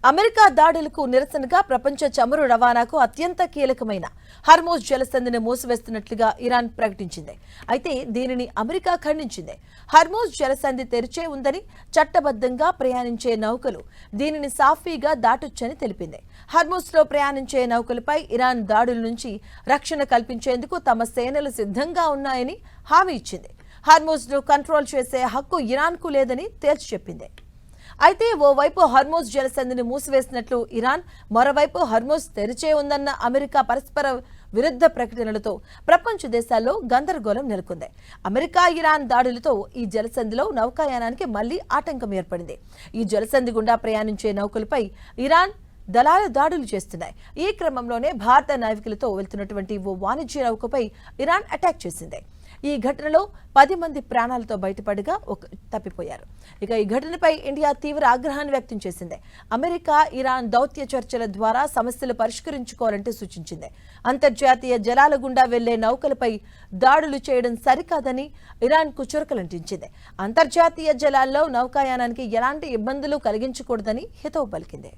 America దాడులకు నిరసనగా ప్రపంచ చమురు రవాణాకు అత్యంత కీలకమైన హర్మోజ్ జలసంధిని మూసివేస్తున్నట్లుగా ఇరాన్ ప్రకటించింది. అయితే దీనిని అమెరికా ఖండించింది. హర్మోజ్ జలసంధి తెరిచే ఉందని, చట్టబద్ధంగా ప్రయాణించే నౌకలు దీనిని సాఫీగా దాటొచ్చని తెలిపింది. హర్మోజ్లో ప్రయాణించే నౌకలపై ఇరాన్ దాడుల నుంచి రక్షణ కల్పించేందుకు తమ సేనలు సిద్ధంగా ఉన్నాయని హామీ ఇచ్చింది. హర్మోజ్ను కంట్రోల్ చేసే హక్కు ఇరాన్కు లేదని తేల్చి చెప్పింది. అయితే ఓవైపు హర్మోజ్ జలసంధిని మూసివేసినట్లు ఇరాన్, మరోవైపు హర్మోజ్ తెరిచే ఉందన్న అమెరికా పరస్పర విరుద్ధ ప్రకటనలతో ప్రపంచ దేశాల్లో గందరగోళం నెలకొంది. అమెరికా, ఇరాన్ దాడులతో ఈ జలసంధిలో నౌకాయానానికి మళ్లీ ఆటంకం ఏర్పడింది. ఈ జలసంధి గుండా ప్రయాణించే నౌకలపై ఇరాన్ దళాలు దాడులు చేస్తున్నాయి. ఈ క్రమంలోనే భారత నావికులతో వెళ్తున్నటువంటి ఓ వాణిజ్య నౌకపై ఇరాన్ అటాక్ చేసింది. ఈ ఘటనలో 10 మంది ప్రాణాలతో బయటపడగా తప్పిపోయారు. ఇక ఈ ఘటనపై ఇండియా తీవ్ర ఆగ్రహాన్ని వ్యక్తం చేసింది. అమెరికా, ఇరాన్ దౌత్య చర్చల ద్వారా సమస్యలు పరిష్కరించుకోవాలంటూ సూచించింది. అంతర్జాతీయ జలాల గుండా వెళ్లే నౌకలపై దాడులు చేయడం సరికాదని ఇరాన్కు చురకలంటించింది. అంతర్జాతీయ జలాల్లో నౌకాయానానికి ఎలాంటి ఇబ్బందులు కలిగించకూడదని హితవు పలికింది.